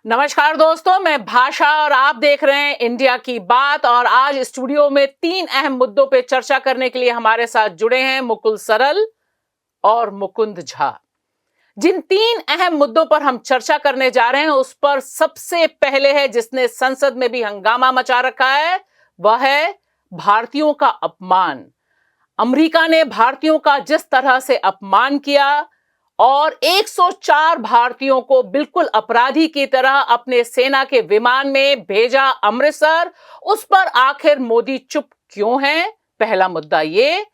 नमस्कार दोस्तों, मैं भाषा और आप देख रहे हैं इंडिया की बात। और आज स्टूडियो में 3 अहम मुद्दों पे चर्चा करने के लिए हमारे साथ जुड़े हैं मुकुल सरल और मुकुंद झा। जिन 3 अहम मुद्दों पर हम चर्चा करने जा रहे हैं उस पर सबसे पहले है, जिसने संसद में भी हंगामा मचा रखा है, वह है भारतीयों का अपमान। अमेरिका ने भारतीयों का जिस तरह से अपमान किया और 104 भारतीयों को बिल्कुल अपराधी की तरह अपने सेना के विमान में भेजा अमृतसर, उस पर आखिर मोदी चुप क्यों हैं? पहला मुद्दा ये।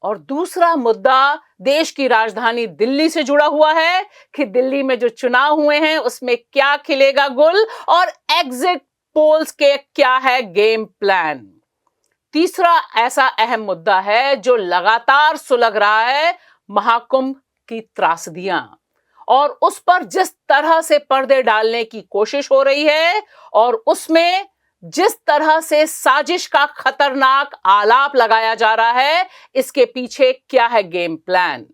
और दूसरा मुद्दा देश की राजधानी दिल्ली से जुड़ा हुआ है कि दिल्ली में जो चुनाव हुए हैं उसमें क्या खिलेगा गुल और एग्जिट पोल्स के क्या है गेम प्लान। तीसरा ऐसा अहम मुद्दा है जो लगातार सुलग रहा है, महाकुंभ की त्रासदियां, और उस पर जिस तरह से पर्दे डालने की कोशिश हो रही है और उसमें जिस तरह से साजिश का खतरनाक आलाप लगाया जा रहा है, इसके पीछे क्या है गेम प्लान।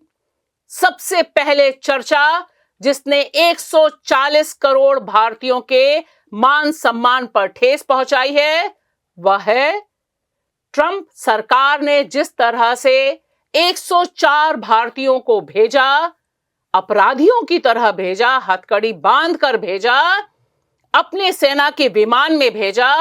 सबसे पहले चर्चा जिसने 140 करोड़ भारतीयों के मान सम्मान पर ठेस पहुंचाई है, वह है ट्रंप सरकार ने जिस तरह से 104 भारतीयों को भेजा, अपराधियों की तरह भेजा, हथकड़ी बांधकर भेजा, अपने सेना के विमान में भेजा,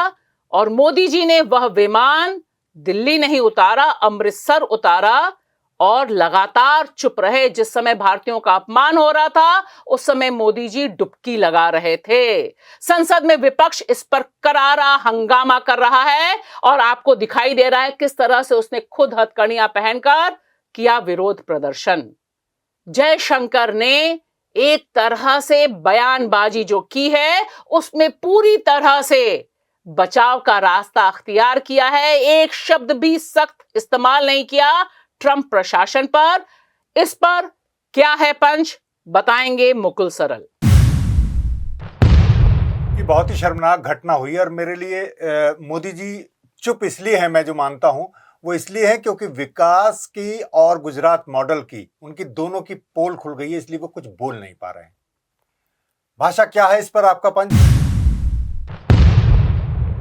और मोदी जी ने वह विमान दिल्ली नहीं उतारा, अमृतसर उतारा और लगातार चुप रहे। जिस समय भारतीयों का अपमान हो रहा था उस समय मोदी जी डुबकी लगा रहे थे। संसद में विपक्ष इस पर करारा हंगामा कर रहा है और आपको दिखाई दे रहा है किस तरह से उसने खुद हथकड़ियां पहनकर किया विरोध प्रदर्शन। जयशंकर ने एक तरह से बयानबाजी जो की है उसमें पूरी तरह से बचाव का रास्ता अख्तियार किया है, एक शब्द भी सख्त इस्तेमाल नहीं किया ट्रंप प्रशासन पर। इस पर क्या है पंच, बताएंगे मुकुल सरल। ये बहुत ही शर्मनाक घटना हुई और मेरे लिए मोदी जी चुप इसलिए है, मैं जो मानता हूं वो इसलिए है क्योंकि विकास की और गुजरात मॉडल की उनकी दोनों की पोल खुल गई है, इसलिए वो कुछ बोल नहीं पा रहे हैं। भाषा, क्या है इस पर आपका पंच?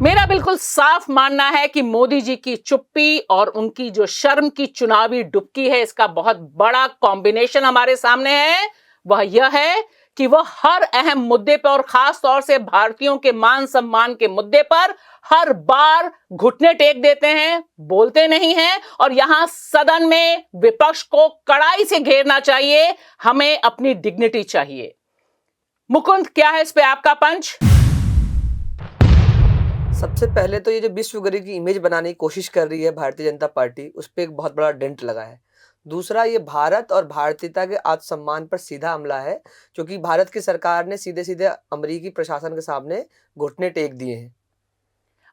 मेरा बिल्कुल साफ मानना है कि मोदी जी की चुप्पी और उनकी जो शर्म की चुनावी डुबकी है, इसका बहुत बड़ा कॉम्बिनेशन हमारे सामने है। वह यह है कि वह हर अहम मुद्दे पर और खास तौर से भारतीयों के मान सम्मान के मुद्दे पर हर बार घुटने टेक देते हैं, बोलते नहीं हैं। और यहां सदन में विपक्ष को कड़ाई से घेरना चाहिए, हमें अपनी डिग्निटी चाहिए। मुकुंद, क्या है इस पे आपका पंच? सबसे पहले तो ये जो विश्वगुरु की इमेज बनाने की कोशिश कर रही है भारतीय जनता पार्टी, उस पर एक बहुत बड़ा डेंट लगा है। दूसरा, ये भारत और भारतीयता के आत्मसम्मान पर सीधा हमला है, क्योंकि भारत की सरकार ने सीधे सीधे अमेरिकी प्रशासन के सामने घुटने टेक दिए हैं।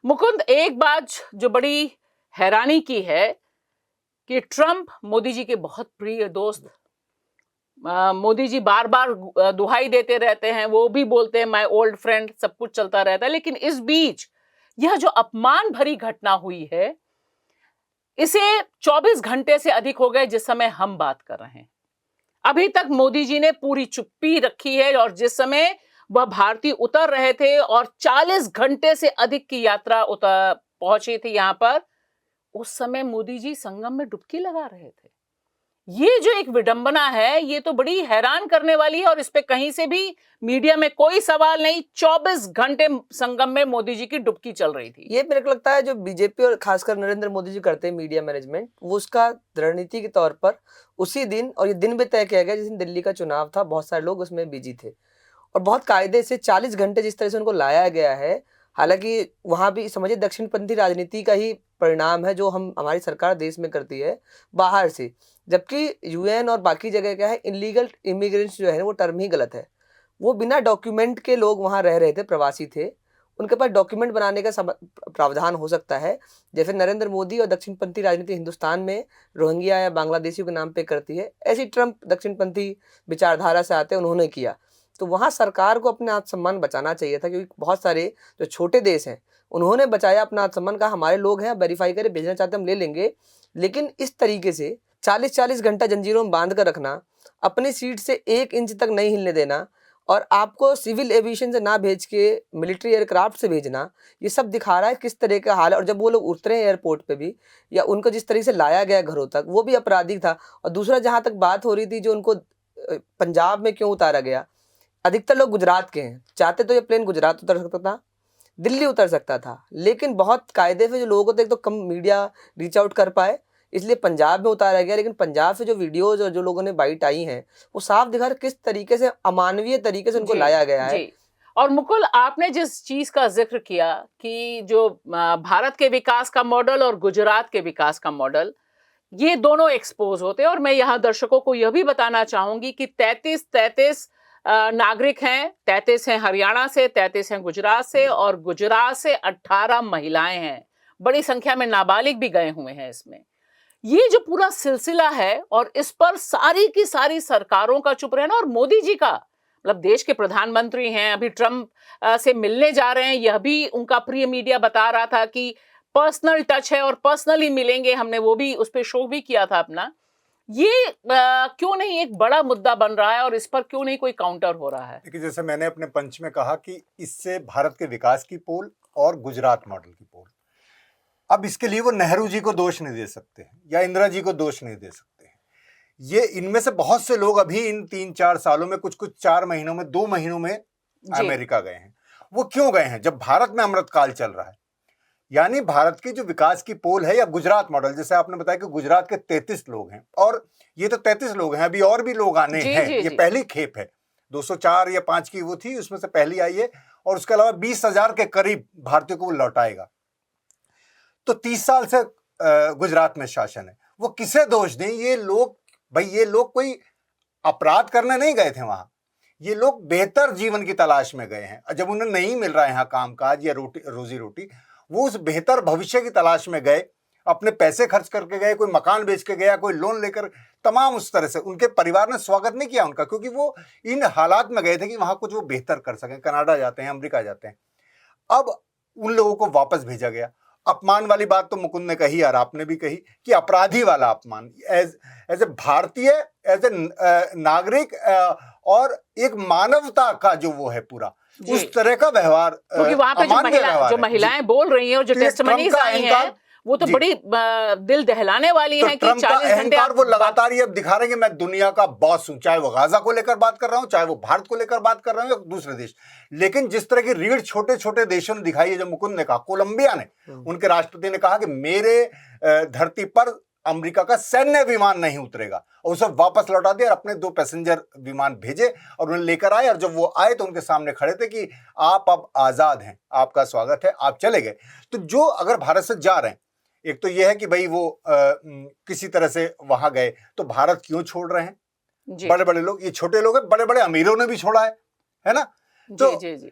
मुकुंद, एक बात जो बड़ी हैरानी की है कि ट्रंप मोदी जी के बहुत प्रिय दोस्त, मोदी जी बार बार दुहाई देते रहते हैं, वो भी बोलते हैं माय ओल्ड फ्रेंड, सब कुछ चलता रहता है। लेकिन इस बीच यह जो अपमान भरी घटना हुई है, इसे 24 घंटे से अधिक हो गए जिस समय हम बात कर रहे हैं। अभी तक मोदी जी ने पूरी चुप्पी रखी है और जिस समय वह भारतीय उतर रहे थे और 40 घंटे से अधिक की यात्रा पहुंची थी यहां पर, उस समय मोदी जी संगम में डुबकी लगा रहे थे। ये जो एक विडंबना है, ये तो बड़ी हैरान करने वाली है और इस पे कहीं से भी मीडिया में कोई सवाल नहीं। 24 घंटे संगम में मोदी जी की डुबकी चल रही थी। ये मेरे को लगता है जो बीजेपी और खासकर नरेंद्र मोदी जी करते हैं मीडिया मैनेजमेंट, वो उसका रणनीति के तौर पर उसी दिन, और ये दिन भी तय किया गया जिस दिन दिल्ली का चुनाव था, बहुत सारे लोग उसमें बिजी थे और बहुत कायदे से 40 घंटे जिस तरह से उनको लाया गया है। हालांकि वहाँ भी समझिए दक्षिणपंथी राजनीति का ही परिणाम है जो हमारी सरकार देश में करती है बाहर से, जबकि यूएन और बाकी जगह क्या है, इलीगल इमिग्रेंट्स जो है वो टर्म ही गलत है। वो बिना डॉक्यूमेंट के लोग वहाँ रह रहे थे, प्रवासी थे, उनके पास डॉक्यूमेंट बनाने का प्रावधान हो सकता है, जैसे नरेंद्र मोदी और दक्षिणपंथी राजनीति हिंदुस्तान में रोहिंग्या या बांग्लादेशियों के नाम पे करती है, ऐसी ट्रंप दक्षिणपंथी विचारधारा से आते उन्होंने किया। तो वहाँ सरकार को अपने आत्मसम्मान बचाना चाहिए था, क्योंकि बहुत सारे जो छोटे देश हैं उन्होंने बचाया अपना आत्मसम्मान, कहा हमारे लोग हैं, वेरीफाई करें, भेजना चाहते हम ले लेंगे। लेकिन इस तरीके से 40-40 घंटा जंजीरों में बांध कर रखना, अपनी सीट से 1 इंच तक नहीं हिलने देना और आपको सिविल एविएशन से ना भेज के मिलिट्री एयरक्राफ्ट से भेजना, ये सब दिखा रहा है किस तरह का हाल है। और जब वो लोग उतरे हैं एयरपोर्ट पे भी, या उनको जिस तरीके से लाया गया घरों तक, वो भी आपराधिक था। और दूसरा, जहाँ तक बात हो रही थी जो उनको पंजाब में क्यों उतारा गया, अधिकतर लोग गुजरात के हैं, चाहते तो ये प्लेन गुजरात उतर सकता था, दिल्ली उतर सकता था, लेकिन बहुत कायदे से जो लोगों को, एक तो कम मीडिया रीच आउट कर पाए, इसलिए पंजाब में उतारा गया। लेकिन पंजाब से जो वीडियोज और जो लोगों ने बाइट आई हैं, वो साफ दिखा रहा है किस तरीके से अमानवीय तरीके से उनको लाया गया है। और मुकुल, आपने जिस चीज का जिक्र किया कि जो भारत के विकास का मॉडल और गुजरात के विकास का मॉडल, ये दोनों एक्सपोज होते हैं। और मैं यहाँ दर्शकों को यह भी बताना चाहूंगी कि 33 नागरिक हैं, 33 हैं हरियाणा से, 33 हैं गुजरात से, और गुजरात से 18 महिलाएं हैं। बड़ी संख्या में नाबालिग भी गए हुए हैं इसमें। ये जो पूरा सिलसिला है, और इस पर सारी की सारी सरकारों का चुप रहना, और मोदी जी का, मतलब देश के प्रधानमंत्री हैं, अभी ट्रंप से मिलने जा रहे हैं, यह भी उनका प्रिय मीडिया बता रहा था कि पर्सनल टच है और पर्सनली मिलेंगे, हमने वो भी उस पर शो भी किया था अपना। ये क्यों नहीं एक बड़ा मुद्दा बन रहा है, और इस पर क्यों नहीं कोई काउंटर हो रहा है? देखिए, जैसे मैंने अपने पंच में कहा कि इससे भारत के विकास की पोल और गुजरात मॉडल की पोल, अब इसके लिए वो नेहरू जी को दोष नहीं दे सकते हैं या इंदिरा जी को दोष नहीं दे सकते हैं। ये इनमें से बहुत से लोग अभी इन 3-4 सालों में, कुछ 4 महीनों में, 2 महीनों में अमेरिका गए हैं। वो क्यों गए हैं? जब भारत में अमृतकाल चल रहा है, यानी भारत की जो विकास की पोल है, या गुजरात मॉडल, जैसे आपने बताया कि गुजरात के 33 लोग हैं, और ये तो 33 लोग हैं, अभी और भी लोग आने हैं। ये पहली खेप है, 204 या 5 की वो थी, उसमें से पहली आई है, और उसके अलावा 20,000 के करीब भारतीयों को वो लौटाएगा। तो 30 साल से गुजरात में शासन है। वो किसे दोष दें? ये लोग, भाई ये लोग कोई अपराध करने नहीं गए थे वहां, ये लोग बेहतर जीवन की तलाश में गए हैं। जब उन्हें नहीं मिल रहा है यहाँ कामकाज या रोजी रोटी, वो उस बेहतर भविष्य की तलाश में गए, अपने पैसे खर्च करके गए, कोई मकान बेच के गया, कोई लोन लेकर, तमाम उस तरह से। उनके परिवार ने स्वागत नहीं किया उनका, क्योंकि वो इन हालात में गए थे कि वहां कुछ वो बेहतर कर सकें। कनाडा जाते हैं, अमेरिका जाते हैं। अब उन लोगों को वापस भेजा गया। अपमान वाली बात तो मुकुंद ने कही और आपने भी कही कि अपराधी वाला अपमान, एज ए भारतीय, एज ए नागरिक, और एक मानवता का जो वो है पूरा, उस तरह का व्यवहार, क्योंकि वहां पे जो महिलाएं बोल रही हैं और जो टेस्टिमनीज आई हैं, वो तो बड़ी दिल दहलाने वाली हैं कि 40 घंटे वो लगातार ये दिखा रहे हैं कि मैं दुनिया का बॉस हूं, चाहे वो गाजा को लेकर बात कर रहा हूं, चाहे वो भारत को लेकर बात कर रहा हूं या दूसरे देश। लेकिन जिस तरह की रीढ़ छोटे छोटे देशों ने दिखाई है, जो मुकुंद ने कहा, कोलंबिया ने, उनके राष्ट्रपति ने कहा कि मेरे धरती पर अमेरिका का सैन्य विमान नहीं उतरेगा, और उसे वापस लौटा दिया और अपने 2 पैसेंजर विमान भेजे और उन्हें लेकर आए। और जब वो आए तो उनके सामने खड़े थे कि आप अब आजाद हैं, आपका स्वागत है, आप चले गए। तो जो अगर भारत से जा रहे हैं, एक तो ये है कि भाई वो किसी तरह से वहां गए, तो भारत क्यों छोड़ रहे हैं? बड़े बड़े लोग, ये छोटे लोग हैं, बड़े बड़े अमीरों ने भी छोड़ा है ना? तो जी।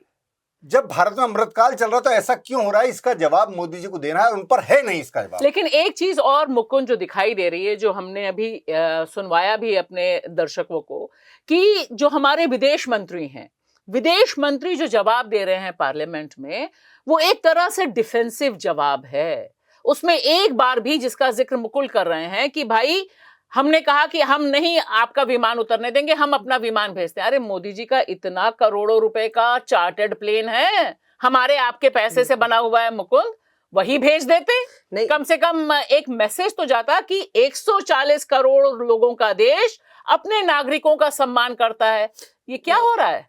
जब भारत में अमृतकाल चल रहा, तो ऐसा क्यों हो रहा है? इसका जवाब मोदी जी को देना है, उन पर है नहीं इसका जवाब। लेकिन एक चीज और मुकुंद जो दिखाई दे रही है, जो हमने अभी सुनवाया भी अपने दर्शकों को, कि जो हमारे विदेश मंत्री हैं, विदेश मंत्री जो जवाब दे रहे हैं पार्लियामेंट में, वो एक तरह से डिफेंसिव जवाब है। उसमें एक बार भी, जिसका जिक्र मुकुल कर रहे हैं कि भाई हमने कहा कि हम नहीं आपका विमान उतरने देंगे, हम अपना विमान भेजते हैं। अरे मोदी जी का इतना करोड़ों रुपए का चार्टर्ड प्लेन है, हमारे आपके पैसे से बना हुआ है मुकुंद, वही भेज देते। नहीं, कम से कम एक मैसेज तो जाता कि 140 करोड़ लोगों का देश अपने नागरिकों का सम्मान करता है। ये क्या हो रहा है?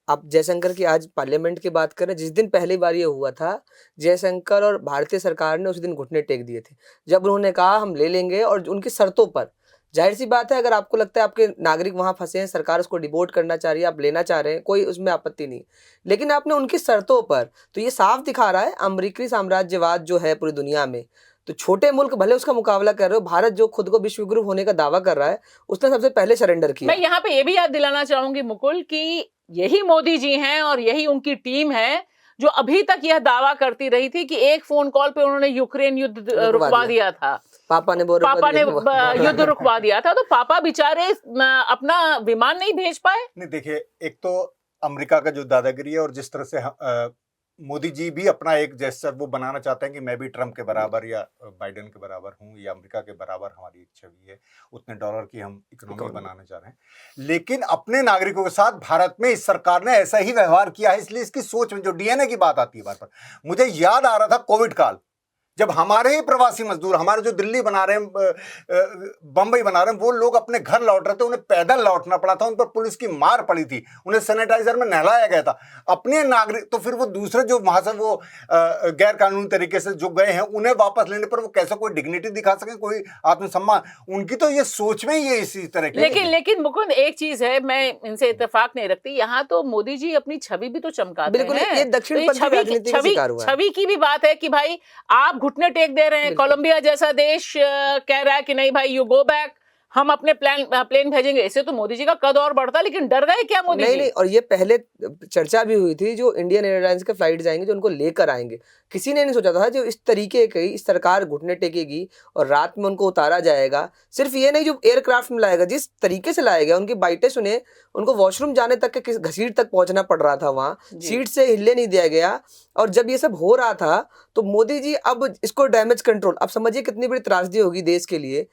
आप जयशंकर की आज पार्लियामेंट की बात करें, जिस दिन पहली बार ये हुआ था, जयशंकर और भारतीय सरकार ने उस दिन घुटने टेक दिए थे, जब उन्होंने कहा हम ले लेंगे, और उनकी शर्तों पर। जाहिर सी बात है, अगर आपको लगता है आपके नागरिक वहां फंसे हैं, सरकार उसको डिपोर्ट करना चाह रही है, आप लेना चाह रहे हैं, कोई उसमें आपत्ति नहीं, लेकिन आपने उनकी शर्तों पर, तो ये साफ दिखा रहा है अमेरिकी साम्राज्यवाद जो है पूरी दुनिया में। तो छोटे मुल्क भले उसका मुकाबला कर रहे हो, भारत जो खुद को विश्व गुरु होने का दावा कर रहा है, उसने सबसे पहले सरेंडर किया। मैं यहाँ पे ये भी याद दिलाना चाहूंगी मुकुल कि यही मोदी जी हैं और यही उनकी टीम है जो अभी तक यह दावा करती रही थी कि एक फोन कॉल पे उन्होंने यूक्रेन युद्ध रुकवा दिया था, पापा ने युद्ध रुकवा दिया था। तो पापा बेचारे अपना विमान नहीं भेज पाए। नहीं, देखिए, एक तो अमेरिका का जो दादागिरी है, और जिस तरह से मोदी जी भी अपना एक जेस्चर वो बनाना चाहते हैं कि मैं भी ट्रम्प के बराबर या बाइडेन के बराबर हूं या अमेरिका के बराबर हमारी एक छवि है, उतने डॉलर की हम इकोनॉमी बनाना चाह रहे हैं। लेकिन अपने नागरिकों के साथ भारत में इस सरकार ने ऐसा ही व्यवहार किया है, इसलिए इसकी सोच में जो डीएनए की बात आती है बार बार, मुझे याद आ रहा था कोविड काल, जब हमारे ही प्रवासी मजदूर, हमारे जो दिल्ली बना रहे हैं, बंबई बना रहे हैं, वो लोग अपने घर लौट रहे थे, उन्हें पैदल लौटना पड़ा था, उन पर पुलिस की मार पड़ी थी, उन्हें सैनिटाइजर में नहलाया गया था। अपने नागरिक तो फिर वो दूसरे जो वहां से वो गैर कानूनी तरीके से जो गए हैं, उन्हें वापस लेने पर वो कैसे कोई डिग्निटी दिखा सके, कोई आत्मसम्मान, उनकी तो ये सोच में ही ये इसी तरह की। लेकिन मुकुंद, एक चीज है, मैं इनसे इत्तेफाक नहीं रखती, यहाँ तो मोदी जी अपनी छवि भी तो चमकाते बिल्कुल, हैं। ये दक्षिणपंथी राजनीति का शिकार हुआ है। छवि की भी बात है कि भाई आप घुटने टेक दे रहे हैं, कोलंबिया जैसा देश कह रहा है कि नहीं भाई यू गो बैक, हम अपने प्लेन भेजेंगे, इससे तो मोदी जी का कद और बढ़ता। लेकिन डर गए क्या मोदी जी? नहीं, और ये पहले चर्चा भी हुई थी जो इंडियन एयरलाइंस के फ्लाइट जाएंगे जो उनको लेकर आएंगे, किसी ने नहीं सोचा था जो इस तरीके की इस सरकार घुटने टेकेगी और रात में उनको उतारा जाएगा। सिर्फ ये नहीं, जो एयरक्राफ्ट में लाएगा, जिस तरीके से लाएगा, उनकी बाइटें सुने, उनको वॉशरूम जाने तक के घसीट तक पहुंचना पड़ रहा था, वहां सीट से हिलने नहीं दिया गया। और जब ये सब हो रहा था तो मोदी जी अब इसको डैमेज कंट्रोल, अब समझिए कितनी बड़ी त्रासदी होगी देश के लिए।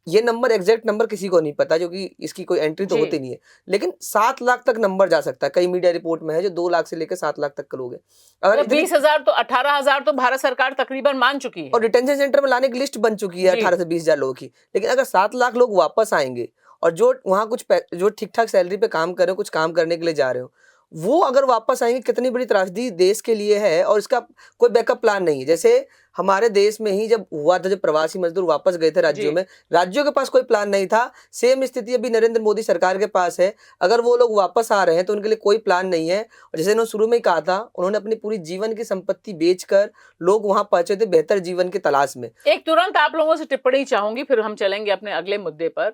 ये नंबर, एग्जैक्ट नंबर किसी को नहीं पता, जो कि इसकी कोई एंट्री तो होती नहीं है, लेकिन 7 लाख तक नंबर जा सकता है। कई मीडिया रिपोर्ट में है जो 2 लाख से लेकर 7 लाख तक के लोग हैं। अगर 20,000 तो 18,000 तो भारत सरकार तकरीबन मान चुकी है और डिटेंशन सेंटर में लाने की लिस्ट बन चुकी है 18 से 20,000 लोगों की। लेकिन अगर 7 लाख लोग वापस आएंगे और जो वहाँ कुछ जो ठीक ठाक सैलरी पे काम कर रहे हो, कुछ काम करने के लिए जा रहे हो, वो अगर वापस आएंगे, कितनी बड़ी त्रासदी देश के लिए है। और इसका कोई बैकअप प्लान नहीं है। जैसे हमारे देश में ही जब हुआ था, जब प्रवासी मजदूर वापस गए थे राज्यों में, राज्यों के पास कोई प्लान नहीं था। सेम स्थिति अभी नरेंद्र मोदी सरकार के पास है। अगर वो लोग वापस आ रहे हैं तो उनके लिए कोई प्लान नहीं है। और जैसे उन्होंने शुरू में ही कहा था, उन्होंने अपनी पूरी जीवन की संपत्ति बेचकर लोग वहां पहुंचे थे बेहतर जीवन की तलाश में। एक तुरंत आप लोगों से टिप्पणी चाहूंगी, फिर हम चलेंगे अपने अगले मुद्दे पर।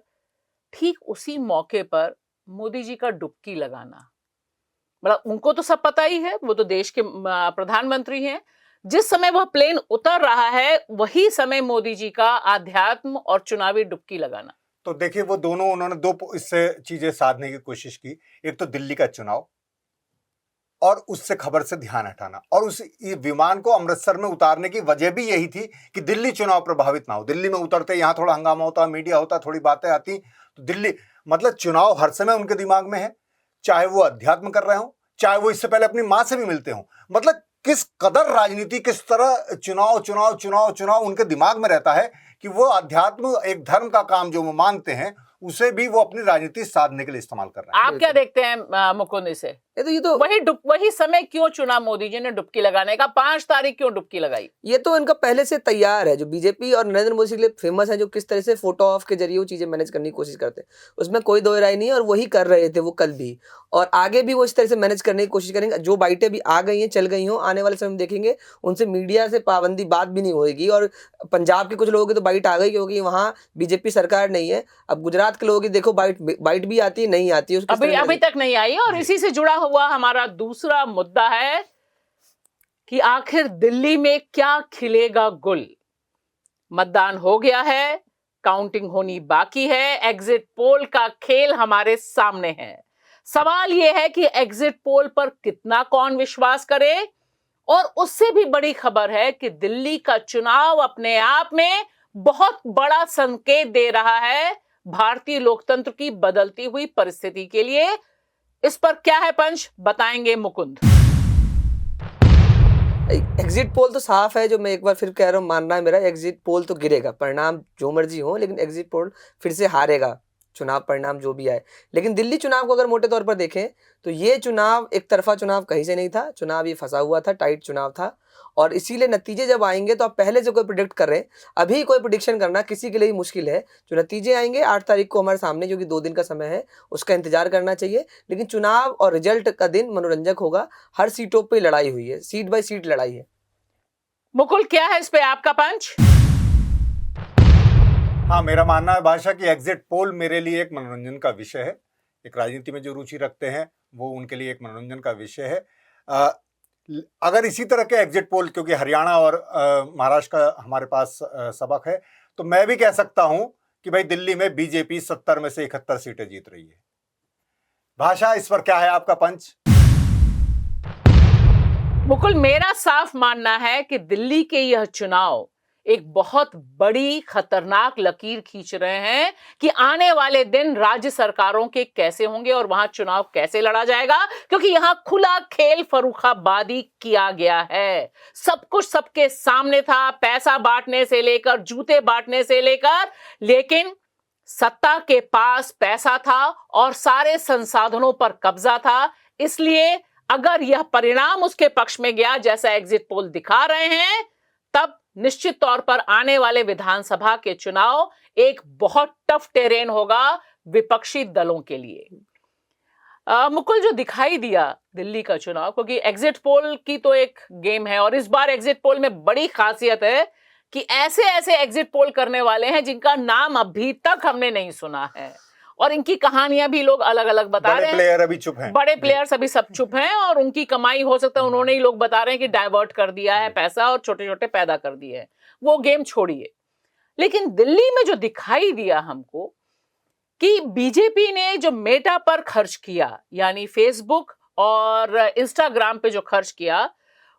ठीक उसी मौके पर मोदी जी का डुबकी लगाना, मतलब उनको तो सब पता ही है, वो तो देश के प्रधानमंत्री हैं। जिस समय वह प्लेन उतर रहा है, वही समय मोदी जी का आध्यात्म और चुनावी डुबकी लगाना। तो देखिए, वो दोनों, उन्होंने दो इससे चीजें साधने की कोशिश की। एक तो दिल्ली का चुनाव और उससे खबर से ध्यान हटाना, और उस विमान को अमृतसर में उतारने की वजह भी यही थी कि दिल्ली चुनाव प्रभावित ना हो। दिल्ली में उतरते यहाँ थोड़ा हंगामा होता, मीडिया होता, थोड़ी बातें आती, तो दिल्ली, मतलब चुनाव हर समय उनके दिमाग में है, चाहे वो अध्यात्म कर रहे हो, चाहे वो इससे पहले अपनी मां से भी मिलते हो। मतलब किस कदर राजनीति, किस तरह चुनाव चुनाव चुनाव चुनाव उनके दिमाग में रहता है कि वो अध्यात्म, एक धर्म का काम जो वो मानते हैं, उसे भी वो अपनी राजनीति साधने के लिए इस्तेमाल कर रहे हैं। आप क्या देखते हैं मुकुंद इसे? ये तो वही समय क्यों चुना मोदी जी ने डुबकी लगाने का? 5 तारीख क्यों डुबकी लगाई? ये तो इनका पहले से तैयार है। जो बीजेपी और नरेंद्र मोदी के लिए फेमस है, जो किस तरह से फोटो ऑफ के जरिए वो चीजें मैनेज करने की कोशिश करते हैं, उसमें कोई दो राय नहीं है। और वही कर रहे थे वो कल भी, और आगे भी वो इस तरह से मैनेज करने की कोशिश करेंगे। जो बाइटें भी आ गई हैं, चल गई हो, आने वाले समय में देखेंगे उनसे मीडिया से पाबंदी बात भी नहीं होगी। और पंजाब के कुछ लोगों की तो बाइट आ गई, क्योंकि वहाँ बीजेपी सरकार नहीं है। अब गुजरात के लोगों की देखो, बाइट भी आती है, नहीं आती है, अभी तक नहीं आई। और इसी से जुड़ा हुआ हमारा दूसरा मुद्दा है कि आखिर दिल्ली में क्या खिलेगा गुल। मतदान हो गया है, काउंटिंग होनी बाकी है, एग्जिट पोल का खेल हमारे सामने है। सवाल यह है कि एग्जिट पोल पर कितना कौन विश्वास करे। और उससे भी बड़ी खबर है कि दिल्ली का चुनाव अपने आप में बहुत बड़ा संकेत दे रहा है भारतीय लोकतंत्र की बदलती हुई परिस्थिति के लिए। इस पर क्या है पंच, बताएंगे मुकुंद। एग्जिट पोल तो साफ है, जो मैं एक बार फिर कह रहा हूं, मानना है मेरा, एग्जिट पोल तो गिरेगा, परिणाम जो मर्जी हो, लेकिन एग्जिट पोल फिर से हारेगा, चुनाव परिणाम जो भी आए। लेकिन दिल्ली चुनाव को अगर मोटे तौर पर देखें तो ये चुनाव एक तरफा चुनाव कहीं से नहीं था। चुनाव ये फंसा हुआ था, टाइट चुनाव था। और इसीलिए नतीजे जब आएंगे तो आप पहले से कोई प्रिडिक्ट कर रहे हैं, अभी कोई प्रिडिक्शन करना किसी के लिए ही मुश्किल है। जो नतीजे आएंगे 8 तारीख को हमारे सामने, जो कि 2 दिन का समय है, उसका इंतजार करना चाहिए। लेकिन चुनाव और रिजल्ट का दिन मनोरंजक होगा। हर सीटों पर लड़ाई हुई है, सीट बाय सीट लड़ाई है। मुकुल, क्या है इस पे आपका पंच? हाँ, मेरा मानना है भाषा की एग्जिट पोल मेरे लिए एक मनोरंजन का विषय है। एक राजनीति में जो रुचि रखते हैं वो उनके लिए एक मनोरंजन का विषय है। अगर इसी तरह के एग्जिट पोल, क्योंकि हरियाणा और महाराष्ट्र का हमारे पास सबक है, तो मैं भी कह सकता हूं कि भाई दिल्ली में बीजेपी 70 में से 71 सीटें जीत रही है। भाषा, इस पर क्या है आपका पंच? मुकुल, मेरा साफ मानना है कि दिल्ली के यह चुनाव एक बहुत बड़ी खतरनाक लकीर खींच रहे हैं कि आने वाले दिन राज्य सरकारों के कैसे होंगे और वहां चुनाव कैसे लड़ा जाएगा, क्योंकि यहां खुला खेल फर्रुखाबादी किया गया है। सब कुछ सबके सामने था, पैसा बांटने से लेकर जूते बांटने से लेकर, लेकिन सत्ता के पास पैसा था और सारे संसाधनों पर कब्जा था। इसलिए अगर यह परिणाम उसके पक्ष में गया जैसा एग्जिट पोल दिखा रहे हैं, तब निश्चित तौर पर आने वाले विधानसभा के चुनाव एक बहुत टफ टेरेन होगा विपक्षी दलों के लिए। मुकुल, जो दिखाई दिया दिल्ली का चुनाव, क्योंकि एग्जिट पोल की तो एक गेम है और इस बार एग्जिट पोल में बड़ी खासियत है कि ऐसे ऐसे एग्जिट पोल करने वाले हैं जिनका नाम अभी तक हमने नहीं सुना है और इनकी कहानियां भी लोग अलग अलग बता रहे हैं। बड़े प्लेयर अभी चुप हैं, बड़े प्लेयर्स अभी सब चुप हैं और उनकी कमाई हो सकता है उन्होंने ही, लोग बता रहे हैं कि डाइवर्ट कर दिया है पैसा और छोटे छोटे पैदा कर दिए हैं। वो गेम छोड़िए, लेकिन दिल्ली में जो दिखाई दिया हमको कि बीजेपी ने जो मेटा पर खर्च किया, यानी फेसबुक और इंस्टाग्राम पे जो खर्च किया,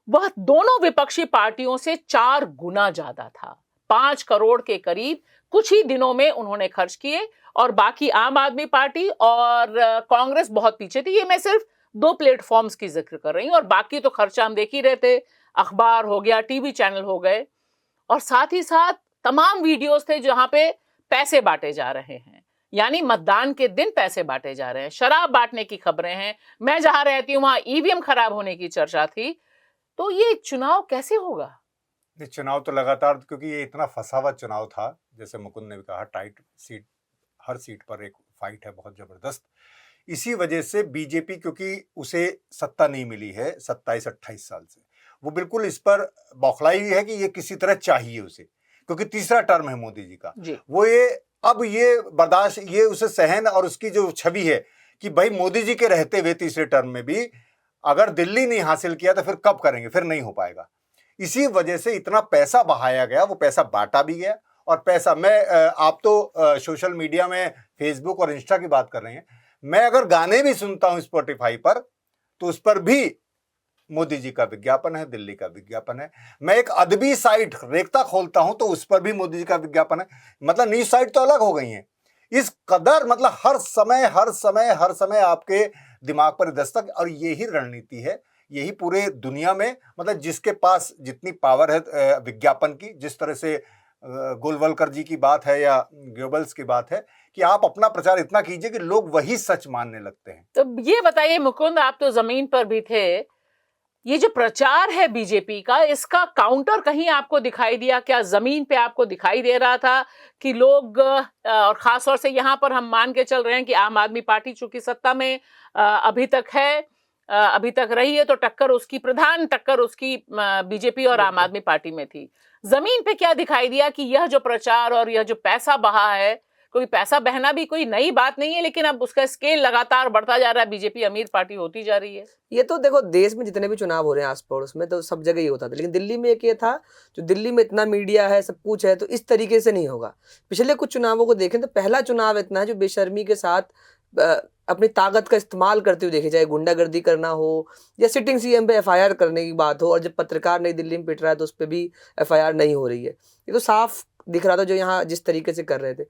वह दोनों विपक्षी पार्टियों से 4 गुना ज्यादा था। 5 करोड़ के करीब कुछ ही दिनों में उन्होंने खर्च किए और बाकी आम आदमी पार्टी और कांग्रेस बहुत पीछे थी। ये मैं सिर्फ 2 प्लेटफॉर्म्स की जिक्र कर रही हूं और बाकी तो खर्चा हम देख ही रहे थे, अखबार हो गया, टीवी चैनल हो गए, और साथ ही साथ तमाम वीडियोस थे जहां पे पैसे बांटे जा रहे हैं, यानी मतदान के दिन पैसे बांटे जा रहे हैं, शराब बांटने की खबरें हैं। मैं जहां रहती हूं वहां ईवीएम खराब होने की चर्चा थी। तो ये चुनाव कैसे होगा? ये चुनाव तो लगातार, क्योंकि ये इतना फंसा हुआ चुनाव था, जैसे मुकुंद ने भी कहा, टाइट सीट, हर सीट पर एक फाइट है बहुत जबरदस्त। इसी वजह से बीजेपी, क्योंकि उसे सत्ता नहीं मिली है 27-28 साल से, वो बिल्कुल इस पर बौखलाई हुई है कि ये किसी तरह चाहिए उसे, क्योंकि तीसरा टर्म है मोदी जी का जी। वो ये अब ये बर्दाश्त, ये उसे सहन, और उसकी जो छवि है कि भाई मोदी जी के रहते हुए तीसरे टर्म में भी अगर दिल्ली नहीं हासिल किया तो फिर कब करेंगे, फिर नहीं हो पाएगा। इसी वजह से इतना पैसा बहाया गया, वो पैसा बांटा भी गया। और पैसा, आप तो सोशल मीडिया में फेसबुक और इंस्टा की बात कर रहे हैं, मैं अगर गाने भी सुनता हूं स्पॉटिफाई पर तो उस पर भी मोदी जी का विज्ञापन है, दिल्ली का विज्ञापन है। मैं एक अदबी साइट रेखता खोलता हूं तो उस पर भी मोदी जी का विज्ञापन है। मतलब न्यूज साइट तो अलग हो गई हैं इस कदर, मतलब हर समय आपके दिमाग पर दस्तक। और यही रणनीति है, यही पूरे दुनिया में, मतलब जिसके पास जितनी पावर है विज्ञापन की, जिस तरह से गोलवलकर जी की बात है या गोबल्स की बात है कि आप अपना प्रचार इतना कीजिए कि लोग वही सच मानने लगते हैं। तो ये बताइए मुकुंद, आप तो जमीन पर भी थे, ये जो प्रचार है बीजेपी का, इसका काउंटर कहीं आपको दिखाई दिया क्या? जमीन पे आपको दिखाई दे रहा था कि लोग, और खास तौर से यहाँ पर हम मान के चल रहे हैं कि आम आदमी पार्टी चूंकि सत्ता में अभी तक है, अभी तक रही है, तो प्रधान टक्कर उसकी बीजेपी और आम आदमी पार्टी में थी। जमीन पे क्या दिखाई दिया कि यह जो प्रचार और यह जो पैसा बहा है, कोई पैसा बहना भी कोई नई बात नहीं है, लेकिन अब उसका स्केल लगातार बढ़ता जा रहा है, बीजेपी अमीर पार्टी होती जा रही है। ये तो देखो, देश में जितने भी चुनाव हो रहे हैं आस पड़ोस में तो सब जगह ही होता था, लेकिन दिल्ली में एक ये था, जो दिल्ली में इतना मीडिया है, सब कुछ है, तो इस तरीके से नहीं होगा। पिछले कुछ चुनावों को देखें तो पहला चुनाव इतना है जो बेशर्मी के साथ अपनी ताकत का इस्तेमाल करते हुए देखे, चाहे गुंडागर्दी करना हो या सिटिंग सीएम पे एफआईआर करने की बात हो, और जब पत्रकार नई दिल्ली में पिट रहा है तो उस पर भी एफआईआर नहीं हो रही है। ये तो साफ दिख रहा था जो यहाँ जिस तरीके से कर रहे थे।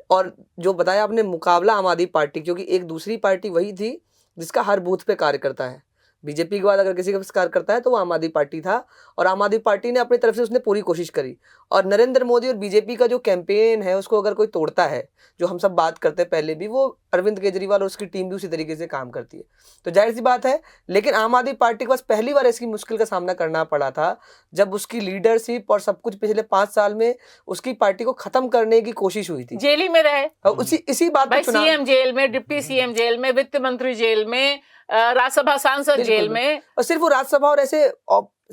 और जो बताया आपने मुकाबला आम आदमी पार्टी, क्योंकि एक दूसरी पार्टी वही थी जिसका हर बूथ पे कार्य करता है। बीजेपी के बाद अगर किसी का कार्य करता है तो वो आम आदमी पार्टी था, और आम आदमी पार्टी ने अपनी तरफ से उसने पूरी कोशिश करी। और नरेंद्र मोदी और बीजेपी का जो कैंपेन है उसको अगर कोई तोड़ता है, जो हम सब बात करते हैं पहले भी, वो अरविंद केजरीवाल और उसकी टीम भी उसी तरीके से काम करती है, तो जाहिर सी बात है। लेकिन आम आदमी पार्टी के पास पहली बार इसकी मुश्किल का सामना करना पड़ा था जब उसकी लीडरशिप और सब कुछ पिछले 5 साल में उसकी पार्टी को खत्म करने की कोशिश हुई थी। जेल ही में रहे, इसी बात पर सीएम जेल में, डिप्टी सीएम जेल में, वित्त मंत्री जेल में, राज्यसभा सांसद जेल में। और सिर्फ वो राज्यसभा और ऐसे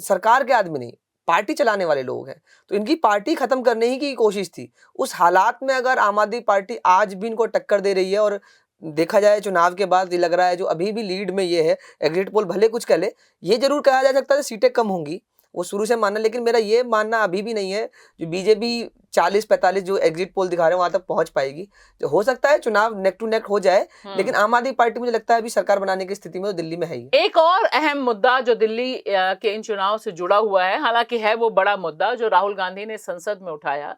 सरकार के आदमी नहीं, पार्टी चलाने वाले लोग हैं, तो इनकी पार्टी खत्म करने ही की कोशिश थी। उस हालात में अगर आम आदमी पार्टी आज भी इनको टक्कर दे रही है, और देखा जाए चुनाव के बाद ये लग रहा है जो अभी भी लीड में ये है, एग्जिट पोल भले कुछ कह ले, ये जरूर कहा जा सकता है सीटें कम होंगी, वो शुरू से मानना, लेकिन मेरा ये मानना अभी भी नहीं है जो बीजेपी 40-45 जो एग्जिट पोल दिखा रहे हैं वहां तक पहुंच पाएगी। जो हो सकता है चुनाव नेक टू नेक हो जाए, लेकिन आम आदमी पार्टी मुझे लगता है अभी सरकार बनाने की स्थिति में तो दिल्ली में है ही। एक और अहम मुद्दा जो दिल्ली के इन चुनाव से जुड़ा हुआ है, हालांकि है वो बड़ा मुद्दा, जो राहुल गांधी ने संसद में उठाया,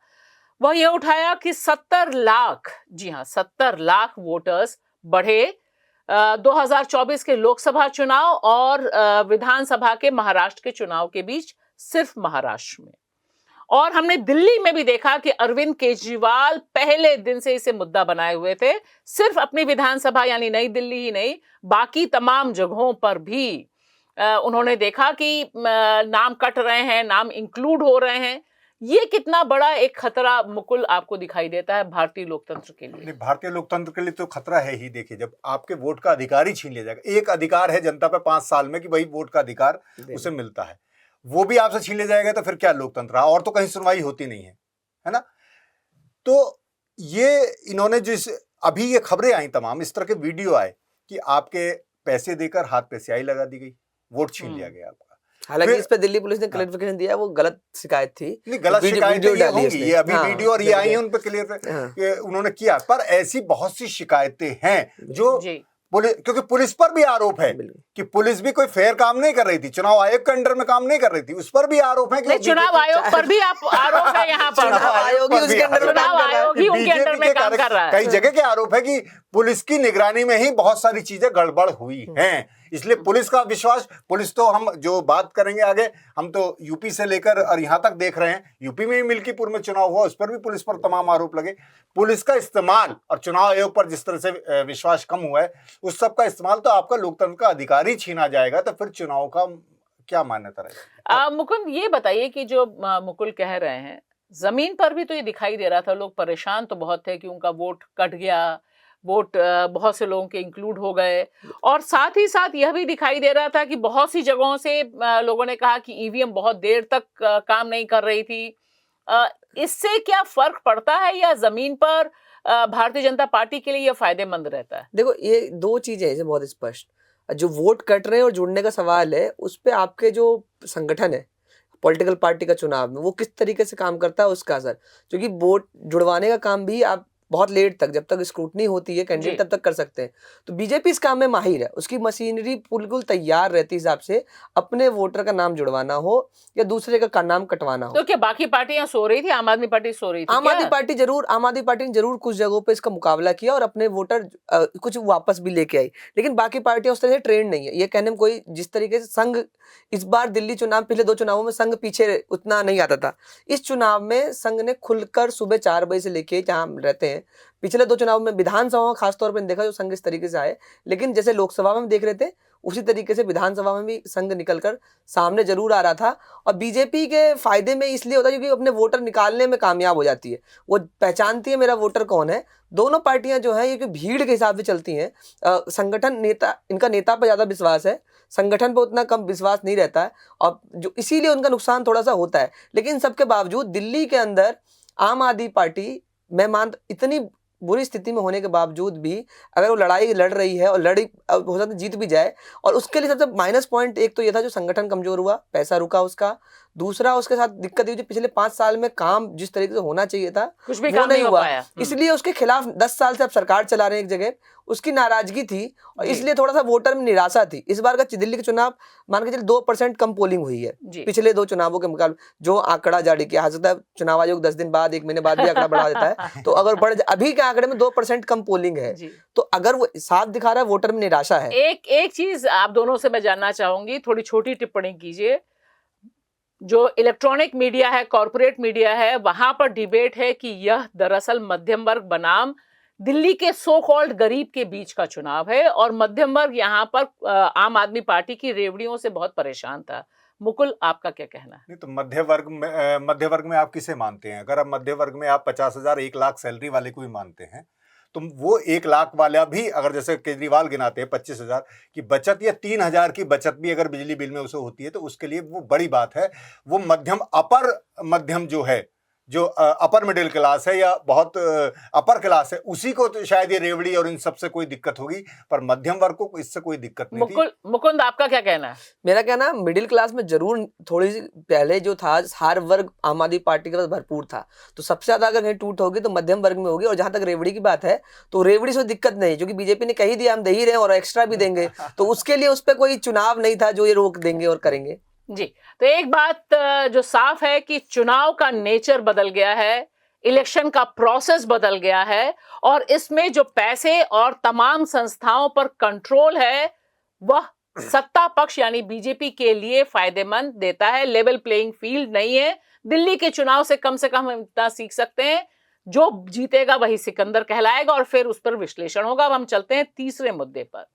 वह ये उठाया कि 70 लाख, जी हाँ 70 लाख वोटर्स बढ़े 2024 के लोकसभा चुनाव और विधानसभा के महाराष्ट्र के चुनाव के बीच, सिर्फ महाराष्ट्र में। और हमने दिल्ली में भी देखा कि अरविंद केजरीवाल पहले दिन से इसे मुद्दा बनाए हुए थे, सिर्फ अपनी विधानसभा यानी नई दिल्ली ही नहीं, बाकी तमाम जगहों पर भी उन्होंने देखा कि नाम कट रहे हैं, नाम इंक्लूड हो रहे हैं। ये कितना बड़ा एक खतरा मुकुल आपको दिखाई देता है भारतीय लोकतंत्र के लिए? भारतीय लोकतंत्र के लिए तो खतरा है ही। देखिए, जब आपके वोट का अधिकार ही छीन लिया जाएगा, एक अधिकार है जनता पे 5 साल में कि भाई वोट का अधिकार उसे मिलता है, वो भी आपसे छीन लिया जाएगा, तो फिर क्या लोकतंत्र रहा? और तो कहीं सुनवाई होती नहीं है ना? तो ये इन्होंने जिस अभी ये खबरें आई तमाम, इस तरह के वीडियो आए कि आपके पैसे देकर हाथ पे स्याही लगा दी गई, वोट छीन लिया गया आपका। हालांकि इस पे दिल्ली पुलिस ने क्लैरिफिकेशन दिया, वो गलत शिकायत थी। नहीं, गलत शिकायत ये होंगी, ये अभी वीडियो और ये आई है उन पे क्लियर उन्होंने किया। पर ऐसी बहुत सी शिकायतें हैं जो पुलिस, क्योंकि पुलिस पर भी आरोप है कि पुलिस भी कोई फेयर काम नहीं कर रही थी, चुनाव आयोग के अंडर में काम नहीं कर रही थी, उस पर भी आरोप है कि चुनाव आयोग पर भी आप आरोप है यहाँ पर, चुनाव आयोग ही उसके अंडर में काम कर रहा है। कई जगह के आरोप है कि पुलिस की निगरानी में ही बहुत सारी चीजें गड़बड़ हुई हैं, इसलिए पुलिस का विश्वास, पुलिस तो हम जो बात करेंगे आगे, हम तो यूपी से लेकर और यहां तक देख रहे हैं, यूपी में ही मिल्कीपुर में चुनाव हुआ, उस पर भी पुलिस पर तमाम आरोप लगे। पुलिस का इस्तेमाल और चुनाव आयोग पर जिस तरह से विश्वास कम हुआ है, उस सब का इस्तेमाल, तो आपका लोकतंत्र का अधिकार ही छीना जाएगा, तो फिर चुनाव का क्या मान्यता रहेगी? मुकुंद, ये बताइए कि जो मुकुल कह रहे हैं, जमीन पर भी तो ये दिखाई दे रहा था, लोग परेशान तो बहुत थे कि उनका वोट कट गया, वोट बहुत से लोगों के इंक्लूड हो गए, और साथ ही साथ यह भी दिखाई दे रहा था कि बहुत सी जगहों से लोगों ने कहा कि ईवीएम बहुत देर तक काम नहीं कर रही थी। इससे क्या फर्क पड़ता है, या जमीन पर भारतीय जनता पार्टी के लिए यह फायदेमंद रहता है? देखो, ये दो चीजें हैं बहुत स्पष्ट। जो वोट कट रहे हैं और जुड़ने का सवाल है, उस पे आपके जो संगठन है पॉलिटिकल पार्टी का चुनाव में, वो किस तरीके से काम करता है उसका असर, क्योंकि वोट जुड़वाने का काम भी आप बहुत लेट तक, जब तक स्क्रूटनी होती है कैंडिडेट, तब तक कर सकते हैं। तो बीजेपी इस काम में माहिर है, उसकी मशीनरी बिल्कुल तैयार रहती हिसाब से अपने वोटर का नाम जुड़वाना हो या दूसरे का नाम कटवाना हो। तो क्या बाकी पार्टियां सो रही थी? आम आदमी पार्टी सो रही थी? आम आदमी पार्टी ने जरूर कुछ जगहों पे इसका मुकाबला किया और अपने वोटर कुछ वापस भी लेके आई, लेकिन बाकी पार्टियां उस तरह से ट्रेंड नहीं है। ये कहने में कोई, जिस तरीके से संघ इस बार दिल्ली चुनाव, पिछले 2 चुनावों में संघ पीछे उतना नहीं आता था, इस चुनाव में संघ ने खुलकर सुबह 4 बजे से लेके जहाँ रहते हैं, पिछले 2 चुनाव में विधानसभा में खासतौर पर देखा जो संघ इस तरीके से आए, लेकिन जैसे लोकसभा में देख रहे थे उसी तरीके से विधानसभा में भी संघ निकलकर सामने जरूर आ रहा था। और बीजेपी के फायदे में इसलिए होता है क्योंकि अपने वोटर निकालने में कामयाब हो जाती है, वो पहचानती है मेरा वोटर कौन है। दोनों पार्टियां जो है ये कि भीड़ के हिसाब से चलती हैं, संगठन नेता, इनका नेता पर ज्यादा विश्वास है, संगठन पर उतना कम विश्वास नहीं रहता है, और जो इसीलिए उनका नुकसान थोड़ा सा होता है। लेकिन सबके बावजूद दिल्ली के अंदर आम आदमी पार्टी, मैं मान, इतनी बुरी स्थिति में होने के बावजूद भी अगर वो लड़ाई लड़ रही है और हो सकता है जीत भी जाए, और उसके लिए सबसे माइनस पॉइंट एक तो ये था जो संगठन कमजोर हुआ, पैसा रुका उसका। दूसरा, उसके साथ दिक्कत ये जो पिछले 5 साल में काम जिस तरीके से होना चाहिए था कुछ भी काम नहीं हुआ, इसलिए उसके खिलाफ 10 साल से अब सरकार चला रहे हैं एक जगह, उसकी नाराजगी थी और इसलिए थोड़ा सा वोटर में निराशा थी। इस बार का दिल्ली का चुनाव मान के चलिए 2% कम पोलिंग हुई है पिछले 2 चुनावों के मुकाबले, जो आंकड़ा जारी किया। हो सकता है चुनाव आयोग 10 दिन बाद, 1 महीने बाद भी आंकड़ा बढ़ा देता है, तो अगर अभी के आंकड़े में 2% कम पोलिंग है, तो अगर वो साफ दिखा रहा है वोटर में निराशा है। एक चीज आप दोनों से मैं जानना चाहूंगी, थोड़ी छोटी टिप्पणी कीजिए। जो इलेक्ट्रॉनिक मीडिया है, कॉर्पोरेट मीडिया है, वहां पर डिबेट है कि यह दरअसल मध्यम वर्ग बनाम दिल्ली के सो कॉल्ड गरीब के बीच का चुनाव है, और मध्यम वर्ग यहाँ पर आम आदमी पार्टी की रेवड़ियों से बहुत परेशान था। मुकुल, आपका क्या कहना है? नहीं, तो मध्य वर्ग में आप किसे मानते हैं? अगर आप मध्य वर्ग में आप 50,000 1 लाख सैलरी वाले को भी मानते हैं, तो वो 1 लाख वाला भी, अगर जैसे केजरीवाल गिनाते हैं 25,000 की बचत या 3,000 की बचत भी अगर बिजली बिल में उसे होती है, तो उसके लिए वो बड़ी बात है। वो मध्यम, अपर मध्यम जो है, जो अपर मिडिल क्लास है या बहुत अपर क्लास है, उसी को तो शायद ये रेवड़ी और इन सबसे कोई दिक्कत होगी, पर मध्यम वर्ग को इससे कोई दिक्कत नहीं थी। मुकुंद, आपका क्या कहना है? मेरा कहना, मिडिल क्लास में जरूर थोड़ी सी पहले जो था, हर वर्ग आम आदमी पार्टी के पास भरपूर था, तो सबसे ज्यादा अगर कहीं टूट होगी तो मध्यम वर्ग में होगी। और जहां तक रेवड़ी की बात है, तो रेवड़ी से दिक्कत नहीं, क्योंकि बीजेपी ने कही दिया हम दे ही रहे हैं और एक्स्ट्रा भी देंगे, तो उसके लिए उस पर कोई चुनाव नहीं था जो ये रोक देंगे और करेंगे। जी, तो एक बात जो साफ है कि चुनाव का नेचर बदल गया है, इलेक्शन का प्रोसेस बदल गया है, और इसमें जो पैसे और तमाम संस्थाओं पर कंट्रोल है वह सत्ता पक्ष यानी बीजेपी के लिए फायदेमंद देता है। लेवल प्लेइंग फील्ड नहीं है। दिल्ली के चुनाव से कम हम इतना सीख सकते हैं, जो जीतेगा वही सिकंदर कहलाएगा, और फिर उस पर विश्लेषण होगा। अब हम चलते हैं तीसरे मुद्दे पर।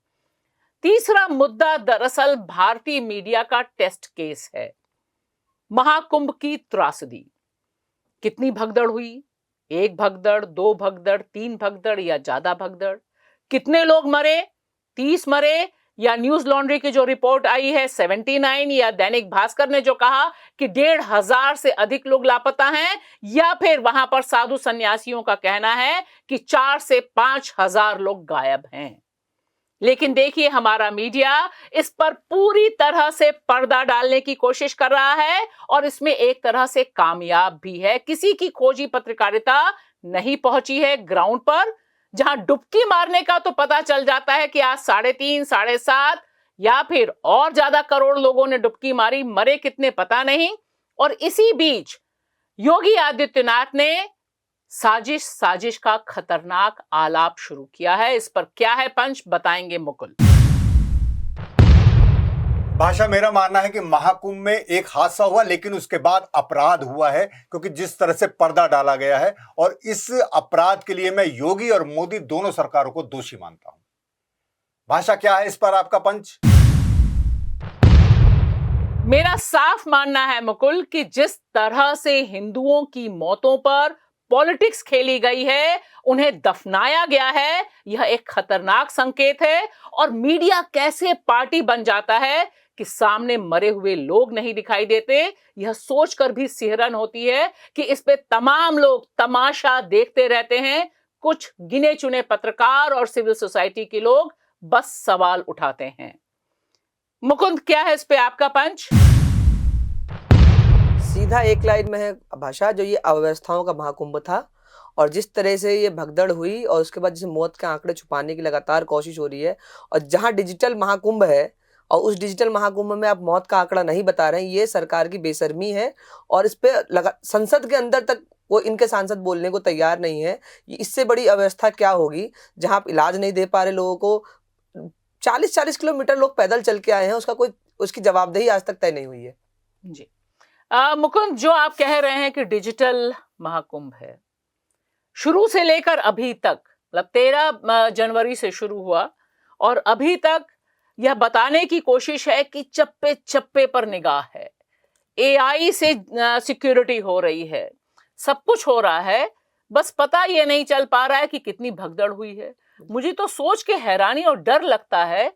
तीसरा मुद्दा दरअसल भारतीय मीडिया का टेस्ट केस है, महाकुंभ की त्रासदी। कितनी भगदड़ हुई? 1 भगदड़, 2 भगदड़, 3 भगदड़ या ज्यादा भगदड़? कितने लोग मरे? 30 मरे, या न्यूज लॉन्ड्री की जो रिपोर्ट आई है 79, या दैनिक भास्कर ने जो कहा कि 1,500 से अधिक लोग लापता हैं, या फिर वहां पर साधु सन्यासियों का कहना है कि 4 से 5,000 लोग गायब हैं। लेकिन देखिए, हमारा मीडिया इस पर पूरी तरह से पर्दा डालने की कोशिश कर रहा है, और इसमें एक तरह से कामयाब भी है। किसी की खोजी पत्रकारिता नहीं पहुंची है ग्राउंड पर, जहां डुबकी मारने का तो पता चल जाता है कि आज 3.5, 7.5 या फिर और ज्यादा करोड़ लोगों ने डुबकी मारी, मरे कितने पता नहीं। और इसी बीच योगी आदित्यनाथ ने साजिश का खतरनाक आलाप शुरू किया है। इस पर क्या है पंच, बताएंगे मुकुल। भाषा, मेरा मानना है कि महाकुंभ में एक हादसा हुआ, लेकिन उसके बाद अपराध हुआ है, क्योंकि जिस तरह से पर्दा डाला गया है, और इस अपराध के लिए मैं योगी और मोदी दोनों सरकारों को दोषी मानता हूं। भाषा, क्या है इस पर आपका पंच? मेरा साफ मानना है मुकुल कि जिस तरह से हिंदुओं की मौतों पर पॉलिटिक्स खेली गई है, उन्हें दफनाया गया है, यह एक खतरनाक संकेत है। और मीडिया कैसे पार्टी बन जाता है कि सामने मरे हुए लोग नहीं दिखाई देते, यह सोचकर भी सिहरन होती है कि इस पे तमाम लोग तमाशा देखते रहते हैं। कुछ गिने चुने पत्रकार और सिविल सोसाइटी के लोग बस सवाल उठाते हैं। मुकुंद, क्या है इस पे आपका पंच? सीधा एक लाइन में है भाषा, जो ये अव्यवस्थाओं का महाकुंभ था, और जिस तरह से ये भगदड़ हुई और उसके बाद जैसे मौत के आंकड़े छुपाने की लगातार कोशिश हो रही है, और जहां डिजिटल महाकुंभ है और उस डिजिटल महाकुंभ में आप मौत का आंकड़ा नहीं बता रहे हैं, ये सरकार की बेशर्मी है। और इस पे संसद के अंदर तक वो इनके सांसद बोलने को तैयार नहीं है। इससे बड़ी अव्यवस्था क्या होगी, जहां आप इलाज नहीं दे पा रहे लोगों को। 40-40 किलोमीटर लोग पैदल चल के आए हैं, उसकी जवाबदेही आज तक तय नहीं हुई है। जी मुकुंद, जो आप कह रहे हैं कि डिजिटल महाकुंभ है, शुरू से लेकर अभी तक, मतलब 13 जनवरी से शुरू हुआ और अभी तक यह बताने की कोशिश है कि चप्पे चप्पे पर निगाह है, एआई से सिक्योरिटी हो रही है, सब कुछ हो रहा है, बस पता ये नहीं चल पा रहा है कि कितनी भगदड़ हुई है। मुझे तो सोच के हैरानी और डर लगता है।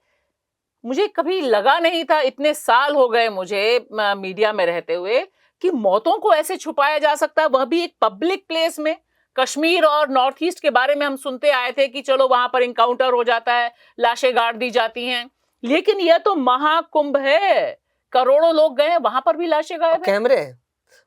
मुझे कभी लगा नहीं था, इतने साल हो गए मुझे मीडिया में रहते हुए, कि मौतों को ऐसे छुपाया जा सकता है, वह भी एक पब्लिक प्लेस में। कश्मीर और नॉर्थ ईस्ट के बारे में हम सुनते आए थे कि चलो वहां पर इनकाउंटर हो जाता है, लाशें गाड़ दी जाती हैं, लेकिन यह तो महाकुंभ है, करोड़ों लोग गए, वहां पर भी लाशें गायब हैं। कैमरे हैं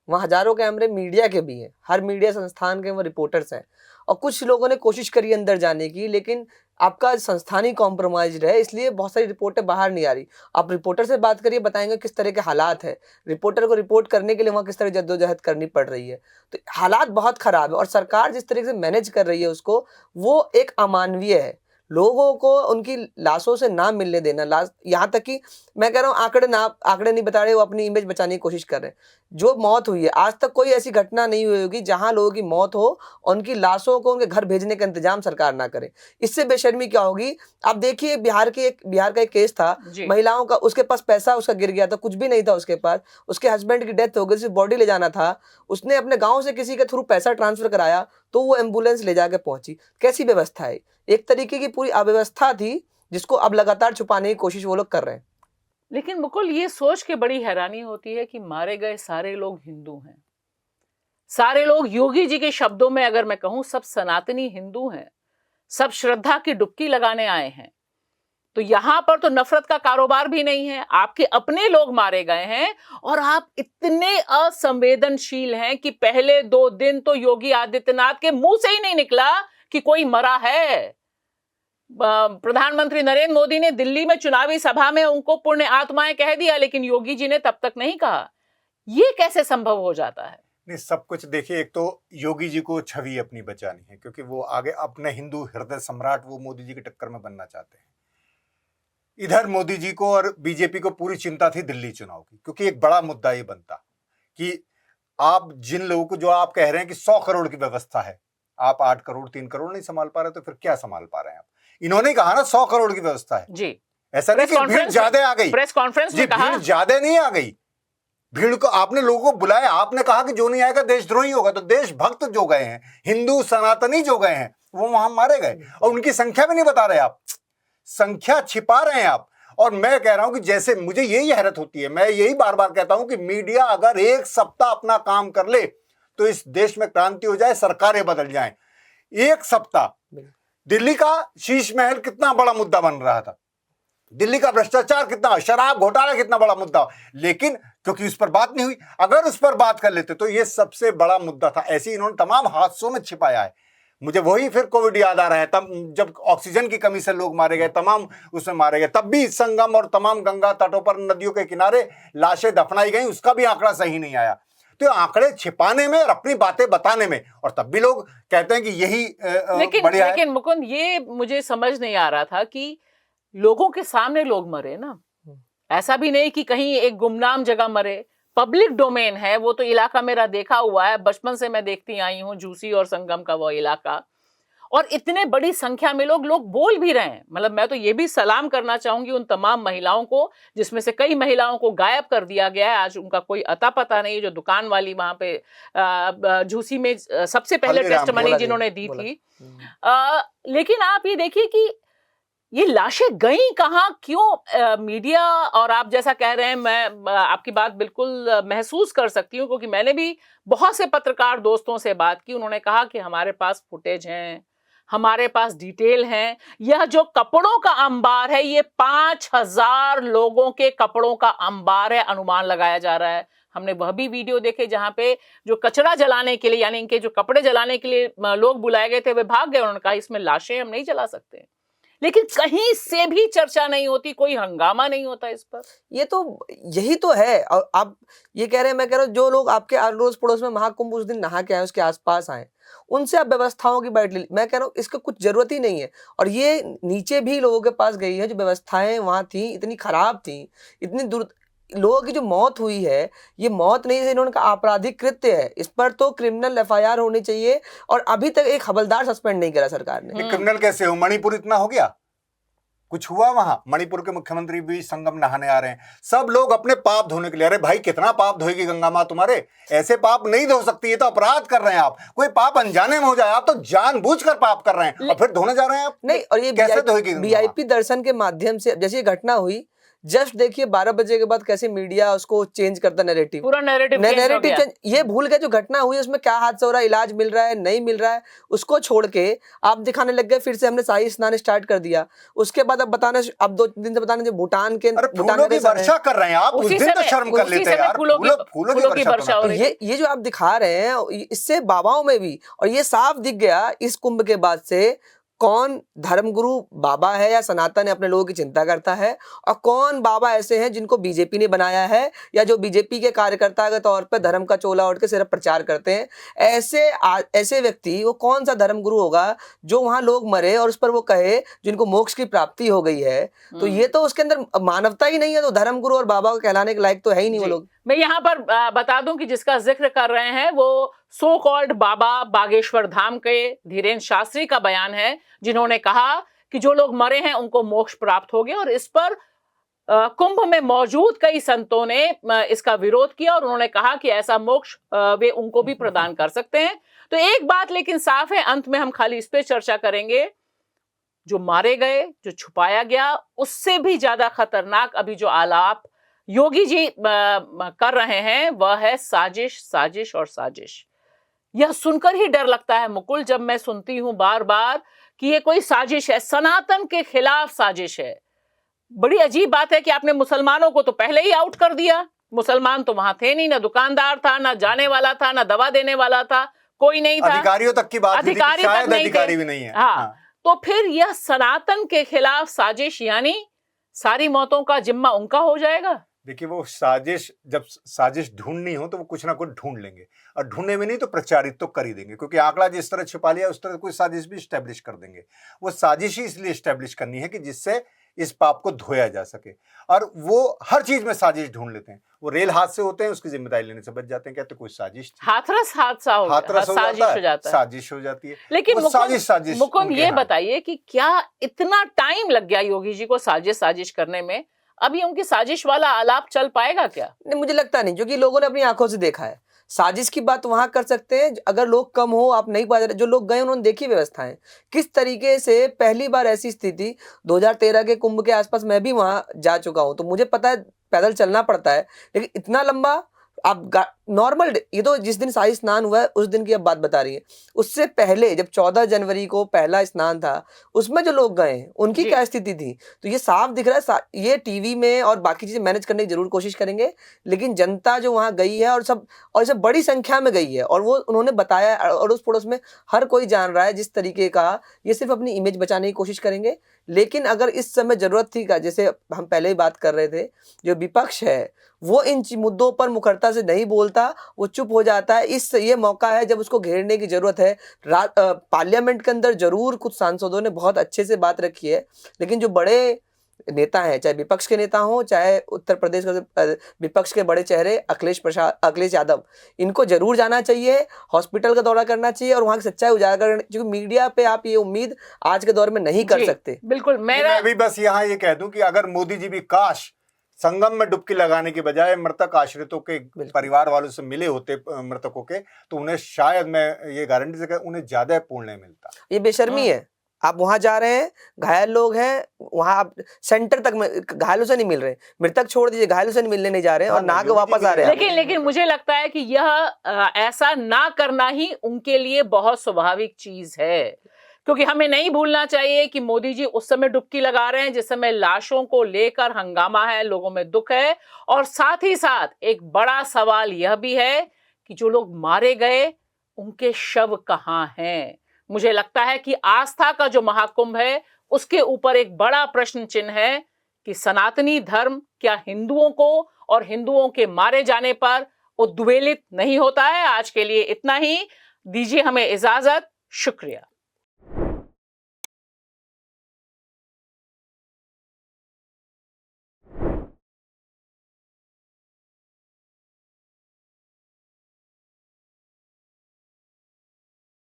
वहाँ, हजारों कैमरे मीडिया के भी हैं, हर मीडिया संस्थान के वो रिपोर्टर्स हैं। और कुछ लोगों ने कोशिश करी अंदर जाने की, लेकिन आपका संस्थान ही कॉम्प्रोमाइज्ड है, इसलिए बहुत सारी रिपोर्टें बाहर नहीं आ रही। आप रिपोर्टर से बात करिए, बताएंगे किस तरह के हालात है, रिपोर्टर को रिपोर्ट करने के लिए वहाँ किस तरह जद्दोजहद करनी पड़ रही है। तो हालात बहुत खराब है, और सरकार जिस तरीके से मैनेज कर रही है उसको, वो एक अमानवीय है। लोगों को उनकी लाशों से ना मिलने देना, यहाँ तक कि मैं कह रहा हूँ आंकड़े नहीं बता रहे, वो अपनी इमेज बचाने की कोशिश कर रहे हैं। जो मौत हुई है, आज तक कोई ऐसी घटना नहीं हुई होगी जहां लोगों की मौत हो और उनकी लाशों को उनके घर भेजने का इंतजाम सरकार ना करे। इससे बेशर्मी क्या होगी? आप देखिए, बिहार का एक केस था, महिलाओं का, उसके पास पैसा उसका गिर गया था, कुछ भी नहीं था उसके पास, उसके हस्बैंड की डेथ हो गई, सिर्फ बॉडी ले जाना था, उसने अपने गाँव से किसी के थ्रू पैसा ट्रांसफर कराया तो वो एम्बुलेंस ले जाके पहुंची। कैसी व्यवस्था है? एक तरीके की पूरी अव्यवस्था थी, जिसको अब लगातार छुपाने की कोशिश वो लोग कर रहे हैं। लेकिन मुकुल, ये सोच के बड़ी हैरानी होती है कि मारे गए सारे लोग हिंदू हैं, सारे लोग योगी जी के शब्दों में अगर मैं कहूं सब सनातनी हिंदू हैं, सब श्रद्धा की डुबकी लगाने आए हैं। तो यहां पर तो नफरत का कारोबार भी नहीं है, आपके अपने लोग मारे गए हैं और आप इतने असंवेदनशील हैं कि पहले 2 दिन तो योगी आदित्यनाथ के मुंह से ही नहीं निकला कि कोई मरा है। प्रधानमंत्री नरेंद्र मोदी ने दिल्ली में चुनावी सभा में उनको पुण्य आत्माएं कह दिया, लेकिन योगी जी ने तब तक नहीं कहा। ये कैसे संभव हो जाता है? नहीं, सब कुछ देखिए, एक तो योगी जी को छवि अपनी बचानी है क्योंकि वो आगे अपने हिंदू हृदय सम्राट वो मोदी जी की टक्कर में बनना चाहते हैं। इधर मोदी जी को और बीजेपी को पूरी चिंता थी दिल्ली चुनाव की, क्योंकि एक बड़ा मुद्दा ये बनता कि आप जिन लोगों को, जो आप कह रहे हैं कि 100 करोड़ की व्यवस्था है, आप 8 करोड़ 3 करोड़ नहीं संभाल पा रहे, तो फिर क्या संभाल पा रहे हैं आप? इन्होंने कहा ना 100 करोड़ की व्यवस्था है जी। ऐसा नहीं कि भीड़ ज्यादा आ गई, प्रेस कॉन्फ्रेंस में कहा भीड़ ज्यादा नहीं आ गई। भीड़ को आपने लोगों को बुलाया, आपने कहा कि जो नहीं आएगा देशद्रोही होगा, तो देशभक्त जो गए हैं, हिंदू सनातनी जो गए हैं, वो वहां मारे गए और उनकी संख्या भी नहीं बता रहे आप, संख्या छिपा रहे हैं आप। और मैं कह रहा हूं कि जैसे मुझे यही हैरत होती है, मैं यही बार बार कहता हूं कि मीडिया अगर एक सप्ताह अपना काम कर ले तो इस देश में क्रांति हो जाए, सरकारें बदल जाएं। एक सप्ताह दिल्ली का शीश महल कितना बड़ा मुद्दा बन रहा था, दिल्ली का भ्रष्टाचार कितना, शराब घोटाला कितना बड़ा मुद्दा, लेकिन क्योंकि उस पर बात नहीं हुई, अगर उस पर बात कर लेते तो ये सबसे बड़ा मुद्दा था। ऐसे इन्होंने तमाम हादसों में छिपाया है। मुझे वही फिर कोविड याद आ रहा है, तब जब ऑक्सीजन की कमी से लोग मारे गए, तमाम उसमें मारे गए, तब भी संगम और तमाम गंगा तटों पर नदियों के किनारे लाशें दफनाई गई, उसका भी आंकड़ा सही नहीं आया। तो आंकड़े छिपाने में और अपनी बातें बताने में, और तब भी लोग कहते हैं कि यही बढ़िया है। लेकिन मुकुंद, ये मुझे समझ नहीं आ रहा था कि लोगों के सामने लोग मरे ना, ऐसा भी नहीं कि कहीं एक गुमनाम जगह मरे, पब्लिक डोमेन है वो, तो इलाका मेरा देखा हुआ है, बचपन से मैं देखती आई हूँ झूसी और संगम का वो इलाका, और इतने बड़ी संख्या में लोग बोल भी रहे हैं। मतलब मैं तो ये भी सलाम करना चाहूंगी उन तमाम महिलाओं को, जिसमें से कई महिलाओं को गायब कर दिया गया है, आज उनका कोई अता पता नहीं। जो दुकान वाली वहां पे झूसी में सबसे पहले टेस्ट मनी जिन्होंने दी थी, लेकिन आप ये देखिए कि ये लाशें गई कहां, क्यों? मीडिया, और आप जैसा कह रहे हैं, मैं आपकी बात बिल्कुल महसूस कर सकती हूँ, क्योंकि मैंने भी बहुत से पत्रकार दोस्तों से बात की। उन्होंने कहा कि हमारे पास फुटेज हैं, हमारे पास डिटेल हैं। यह जो कपड़ों का अंबार है, ये 5000 लोगों के कपड़ों का अंबार है, अनुमान लगाया जा रहा है। हमने वह भी वीडियो देखे जहां पे जो कचरा जलाने के लिए, यानी इनके जो कपड़े जलाने के लिए लोग बुलाए गए थे, वे भाग गए। उन्होंने कहा इसमें लाशें हम नहीं जला सकते, लेकिन कहीं से भी चर्चा नहीं होती, कोई हंगामा नहीं होता इस पर। ये तो यही तो है। और आप ये कह रहे हैं, मैं कह रहा हूँ जो लोग आपके अड़ोस पड़ोस में महाकुंभ उस दिन नहा के आए, उसके आसपास आए, उनसे आप व्यवस्थाओं की बात ले। मैं कह रहा हूँ इसका कुछ जरूरत ही नहीं है। और ये नीचे भी लोगों के पास गई है, जो व्यवस्थाएं वहां थी इतनी खराब थी, इतनी लोगों की जो मौत हुई है, ये मौत नहीं है, इन्होंने कहा आपराधिक कृत्य है, इस पर तो क्रिमिनल एफआईआर होनी चाहिए। और अभी तक एक हवलदार सस्पेंड नहीं करा सरकार ने। क्रिमिनल कैसे हो? मणिपुर इतना हो गया, कुछ हुआ वहां? मणिपुर के मुख्यमंत्री भी संगम नहाने आ रहे हैं, सब लोग अपने पाप धोने के लिए। अरे भाई, कितना पाप धोएगी गंगा मां तुम्हारे? ऐसे पाप नहीं धो सकती, ये तो अपराध कर रहे हैं आप। कोई पाप अनजाने में हो जाए, आप तो जानबूझकर पाप कर रहे हैं और फिर धोने जा रहे हैं आप। नहीं, और ये कैसे धोएगी? वीआईपी दर्शन के माध्यम से जैसे ये घटना हुई, जस्ट देखिए 12 बजे के बाद कैसे मीडिया उसको चेंज करता, नैरेटिव, पूरा नैरेटिव चेंज। ये भूल गए जो घटना हुई उसमें क्या हादसा हो रहा है, इलाज मिल रहा है नहीं मिल रहा है, उसको छोड़ के आप दिखाने लग गए। फिर से हमने शाही स्नान स्टार्ट कर दिया, उसके बाद अब बताने, अब 2 दिन से बताने जो भूटान के वर्षा कर रहे हैं आप, उस दिन तो शर्म कर लेते हैं यार, फूलों की वर्षा हो रही है। ये जो आप दिखा रहे हैं, इससे बाबाओं में भी, और ये साफ दिख गया इस कुंभ के बाद से, कौन धर्मगुरु बाबा है या सनातन है अपने लोगों की चिंता करता है, और कौन बाबा ऐसे हैं जिनको बीजेपी ने बनाया है, या जो बीजेपी के कार्यकर्ता के तौर पर धर्म का चोला ओढ़ के सिर्फ प्रचार करते हैं। ऐसे व्यक्ति, वो कौन सा धर्मगुरु होगा जो वहां लोग मरे और उस पर वो कहे जिनको मोक्ष की प्राप्ति हो गई है? तो ये तो उसके अंदर मानवता ही नहीं है, तो धर्मगुरु और बाबा को कहलाने के लायक तो है ही नहीं वो लोग। मैं यहाँ पर बता दूं कि जिसका जिक्र कर रहे हैं वो सो कॉल्ड बाबा बागेश्वर धाम के धीरेन्द्र शास्त्री का बयान है, जिन्होंने कहा कि जो लोग मरे हैं उनको मोक्ष प्राप्त हो गया। और इस पर कुंभ में मौजूद कई संतों ने इसका विरोध किया और उन्होंने कहा कि ऐसा मोक्ष वे उनको भी प्रदान कर सकते हैं। तो एक बात लेकिन साफ है, अंत में हम खाली इस पे चर्चा करेंगे, जो मारे गए, जो छुपाया गया, उससे भी ज्यादा खतरनाक अभी जो आलाप योगी जी कर रहे हैं वह है साजिश, साजिश और साजिश। यह सुनकर ही डर लगता है मुकुल, जब मैं सुनती हूं बार बार कि ये कोई साजिश है, सनातन के खिलाफ साजिश है। बड़ी अजीब बात है कि आपने मुसलमानों को तो पहले ही आउट कर दिया। मुसलमान तो वहां थे नहीं, ना दुकानदार था, ना जाने वाला था, ना दवा देने वाला था, कोई नहीं था। अधिकारियों तक की बात हुई थी कि अधिकारी तक शायद नहीं अधिकारी थे। भी नहीं है। हाँ, तो फिर यह सनातन के खिलाफ साजिश, यानी सारी मौतों का जिम्मा उनका हो जाएगा। देखिए, वो साजिश, जब साजिश ढूंढनी हो तो वो कुछ ना कुछ ढूंढ लेंगे, और ढूंढने में नहीं तो प्रचारित तो कर ही देंगे, क्योंकि आंकड़ा जिस तरह छिपा लिया उस तरह कोई साजिश भी स्टैब्लिश कर देंगे। वो साजिश ही इसलिए स्टैब्लिश करनी है कि जिससे इस पाप को धोया जा सके, और वो हर चीज में साजिश ढूंढ लेते हैं। वो रेल हादसे होते हैं, उसकी जिम्मेदारी लेने से बच जाते हैं, कहते कोई साजिश थी। हाथरस हादसा हो, हाथरस हो साजिश जाता हो है, जाता है। साजिश हो जाती है। लेकिन वो साजिश मुकुंद उनके ये यहाँ। बताइए कि क्या इतना टाइम लग गया योगी जी को साजिश करने में? अभी उनकी साजिश वाला आलाप चल पाएगा क्या? नहीं, मुझे लगता नहीं, क्योंकि लोगों ने अपनी आंखों से देखा है। साजिश की बात वहां कर सकते हैं अगर लोग कम हो, आप नहीं पा, जो लोग गए उन्होंने देखी व्यवस्थाएं किस तरीके से। पहली बार ऐसी स्थिति 2013 के कुंभ के आसपास मैं भी वहां जा चुका हूं, तो मुझे पता है पैदल चलना पड़ता है, लेकिन इतना लंबा आप नॉर्मल, ये तो जिस दिन शाही स्नान हुआ है उस दिन की अब बात बता रही है। उससे पहले जब 14 जनवरी को पहला स्नान था, उसमें जो लोग गए उनकी क्या स्थिति थी, तो ये साफ दिख रहा है। ये टीवी में और बाकी चीजें मैनेज करने की जरूर कोशिश करेंगे, लेकिन जनता जो वहां गई है और सब बड़ी संख्या में गई है, और वो उन्होंने बताया, अड़ोस पड़ोस में हर कोई जान रहा है जिस तरीके का, ये सिर्फ अपनी इमेज बचाने की कोशिश करेंगे। लेकिन अगर इस समय जरूरत थी, जैसे हम पहले ही बात कर रहे थे, जो विपक्ष है वो इन मुद्दों पर मुखरता से नहीं बोलता, वो चुप हो जाता है। ये मौका है जब उसको घेरने की जरूरत है। पार्लियामेंट के अंदर जरूर कुछ सांसदों ने बहुत अच्छे से बात रखी है, लेकिन जो बड़े नेता हैं, चाहे विपक्ष के नेता हों, चाहे उत्तर प्रदेश के विपक्ष के बड़े चेहरे अखिलेश यादव, इनको जरूर जाना चाहिए, हॉस्पिटल का दौरा करना चाहिए और वहां की सच्चाई उजागर करना, क्योंकि मीडिया पे आप ये उम्मीद आज के दौर में नहीं कर सकते। बिल्कुल। मैं भी बस यहाँ ये कह दूं कि अगर मोदी जी भी काश संगम में डुबकी लगाने के बजाय मृतक आश्रितों के परिवार वालों से मिले होते, मृतकों के, तो उन्हें शायद, मैं ये गारंटी से कहूं, उन्हें ज्यादा पुण्य मिलता। ये बेशर्मी है। आप वहां जा रहे हैं, घायल लोग हैं, वहां आप सेंटर तक में घायलों से नहीं मिल रहे, मृतक छोड़ दीजिए, घायलों से नहीं मिलने जा रहे हैं, और ना के वापस आ रहे हैं। लेकिन मुझे लगता है कि यह ऐसा ना करना ही उनके लिए बहुत स्वाभाविक चीज है, क्योंकि हमें नहीं भूलना चाहिए कि मोदी जी उस समय डुबकी लगा रहे हैं जिस समय लाशों को लेकर हंगामा है, लोगों में दुख है, और साथ ही साथ एक बड़ा सवाल यह भी है कि जो लोग मारे गए उनके शव कहां हैं। मुझे लगता है कि आस्था का जो महाकुंभ है उसके ऊपर एक बड़ा प्रश्न चिन्ह है कि सनातनी धर्म क्या हिंदुओं को और हिंदुओं के मारे जाने पर उद्वेलित नहीं होता है। आज के लिए इतना ही, दीजिए हमें इजाजत। शुक्रिया।